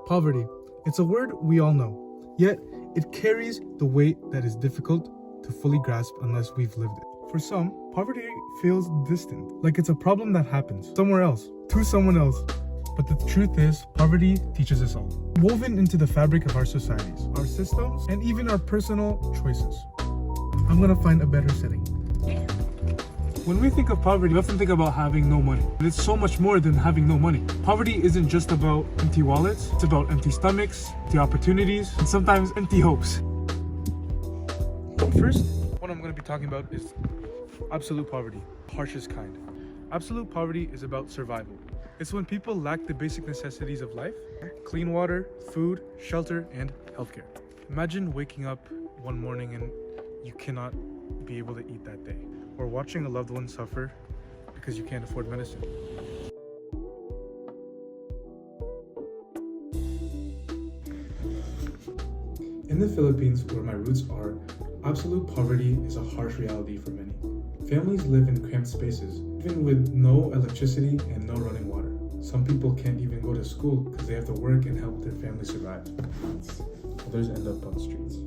Poverty. It's a word we all know, yet it carries the weight that is difficult to fully grasp unless we've lived it. For some, poverty feels distant, like it's a problem that happens somewhere else, to someone else. But the truth is, poverty teaches us all. Woven into the fabric of our societies, our systems, and even our personal choices. I'm gonna find a better setting. When we think of poverty, we often think about having no money. But it's so much more than having no money. Poverty isn't just about empty wallets, it's about empty stomachs, empty opportunities, and sometimes empty hopes. First, what I'm going to be talking about is absolute poverty, harshest kind. Absolute poverty is about survival. It's when people lack the basic necessities of life: clean water, food, shelter, and healthcare. Imagine waking up one morning and you cannot be able to eat that day, or watching a loved one suffer because you can't afford medicine. In the Philippines, where my roots are, absolute poverty is a harsh reality for many. Families live in cramped spaces, even with no electricity and no running water. Some people can't even go to school because they have to work and help their family survive. Others end up on streets.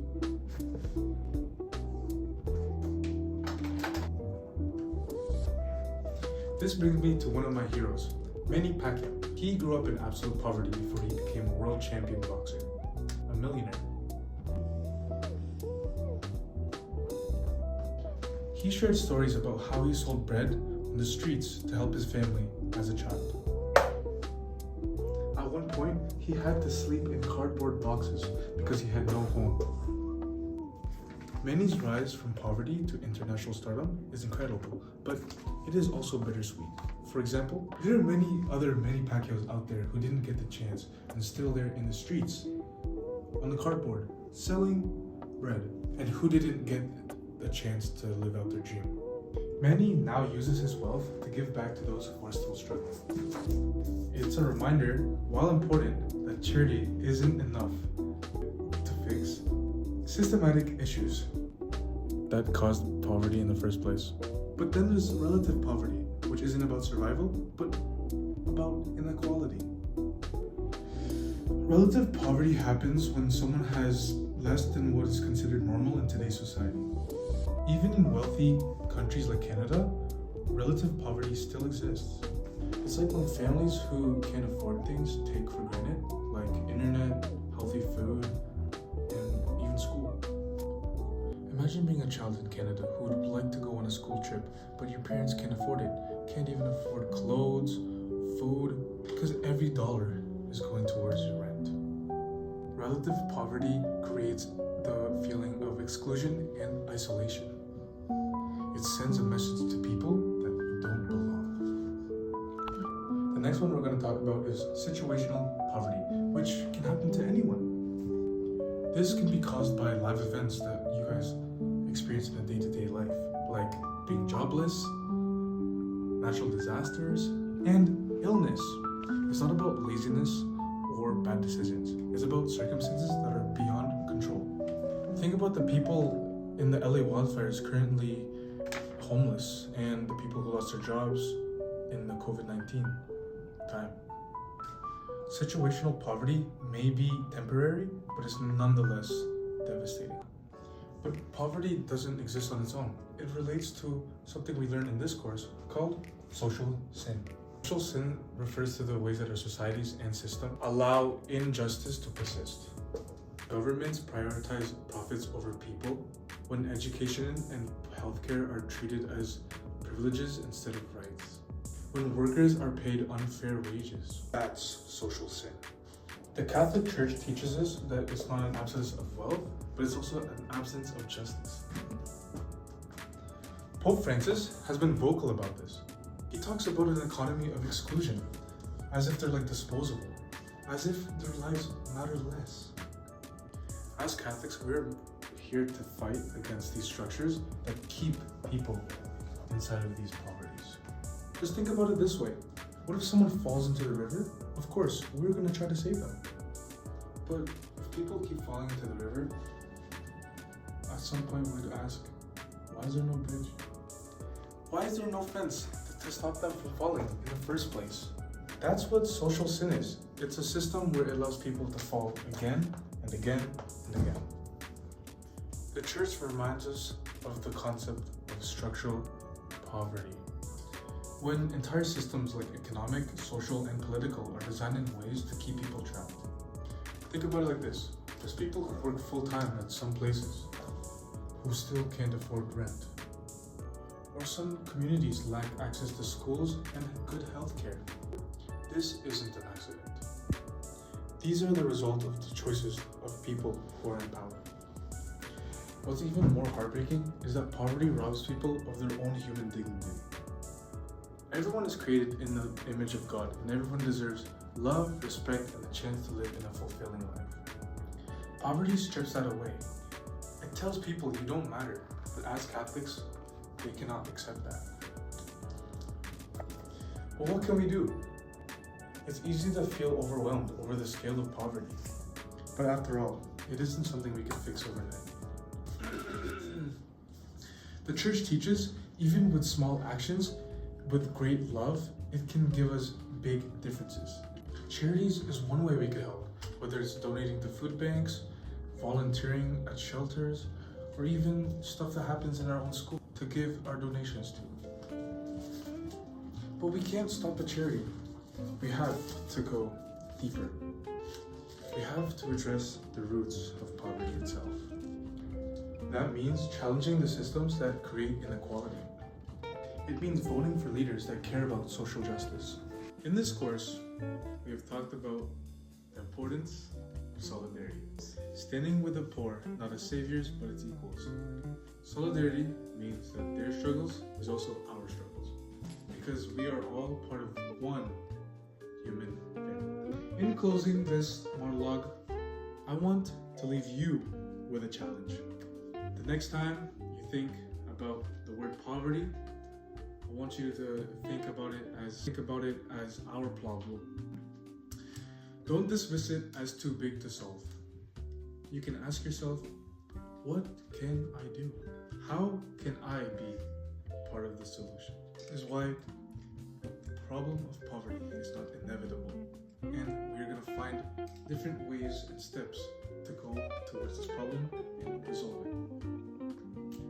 This brings me to one of my heroes, Manny Pacquiao. He grew up in absolute poverty before he became a world champion boxer, a millionaire. He shared stories about how he sold bread on the streets to help his family as a child. At one point, he had to sleep in cardboard boxes because he had no home. Manny's rise from poverty to international stardom is incredible, but it is also bittersweet. For example, there are many other Manny Pacquiaos out there who didn't get the chance and still there in the streets, on the cardboard, selling bread, and who didn't get the chance to live out their dream. Manny now uses his wealth to give back to those who are still struggling. It's a reminder, while important, that charity isn't enough to fix systematic issues that caused poverty in the first place. But then there's relative poverty, which isn't about survival, but about inequality. Relative poverty happens when someone has less than what is considered normal in today's society. Even in wealthy countries like Canada, relative poverty still exists. It's like when families who can't afford things take for granted, like internet, healthy food, and even school. Imagine being a child in Canada who would like to go on a school trip, but your parents can't afford it, can't even afford clothes, food, because every dollar is going towards your rent. Relative poverty creates the feeling of exclusion and isolation. It sends a message to people that you don't belong. The next one we're going to talk about is situational poverty, which can happen to anyone. This can be caused by live events that you guys experience in a day-to-day life, like being jobless, natural disasters, and illness. It's not about laziness or bad decisions. It's about circumstances that are beyond control. Think about the people in the LA wildfires currently homeless and the people who lost their jobs in the COVID-19 time. Situational poverty may be temporary, but it's nonetheless devastating. But poverty doesn't exist on its own. It relates to something we learned in this course called social sin. Social sin refers to the ways that our societies and system allow injustice to persist. Governments prioritize profits over people when education and healthcare are treated as privileges instead of rights. When workers are paid unfair wages, that's social sin. The Catholic Church teaches us that it's not an absence of wealth, but it's also an absence of justice. Pope Francis has been vocal about this. He talks about an economy of exclusion, as if they're like disposable, as if their lives matter less. As Catholics, we're here to fight against these structures that keep people inside of these poverties. Just think about it this way. What if someone falls into the river? Of course, we're going to try to save them. But if people keep falling into the river, at some point we'd ask, why is there no bridge? Why is there no fence to stop them from falling in the first place? That's what social sin is. It's a system where it allows people to fall again and again and again. The church reminds us of the concept of structural poverty. When entire systems like economic, social, and political are designed in ways to keep people trapped. Think about it like this. There's people who work full-time at some places who still can't afford rent. Or some communities lack access to schools and good health care. This isn't an accident. These are the result of the choices of people who are in power. What's even more heartbreaking is that poverty robs people of their own human dignity. Everyone is created in the image of God, and everyone deserves love, respect, and the chance to live in a fulfilling life. Poverty strips that away. It tells people you don't matter, but as Catholics, they cannot accept that. But what can we do? It's easy to feel overwhelmed over the scale of poverty. But after all, it isn't something we can fix overnight. The church teaches, even with small actions, with great love, it can give us big differences. Charities is one way we could help, whether it's donating to food banks, volunteering at shelters, or even stuff that happens in our own school to give our donations to. But we can't stop at charity. We have to go deeper. We have to address the roots of poverty itself. That means challenging the systems that create inequality. It means voting for leaders that care about social justice. In this course, we have talked about the importance of solidarity. Standing with the poor, not as saviors, but as equals. Solidarity means that their struggles is also our struggles, because we are all part of one human family. In closing this monologue, I want to leave you with a challenge. The next time you think about the word poverty, I want you to think about it as our problem. Don't dismiss it as too big to solve. You can ask yourself, what can I do? How can I be part of the solution? This is why the problem of poverty is not inevitable, and we're going to find different ways and steps to go towards this problem and resolve it.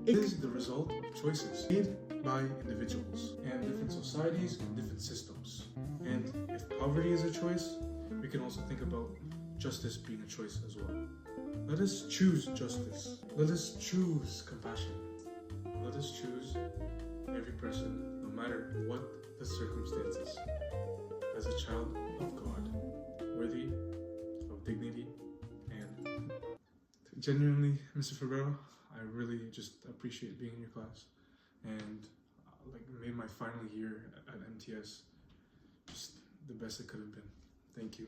It is the result of choices made by individuals and different societies and different systems. And if poverty is a choice, we can also think about justice being a choice as well. Let us choose justice. Let us choose compassion. Let us choose every person, no matter what the circumstances, as a child of God, worthy of dignity. And genuinely, Mr. Ferrero, I really just appreciate being in your class, and made my final year at MTS just the best it could have been. Thank you.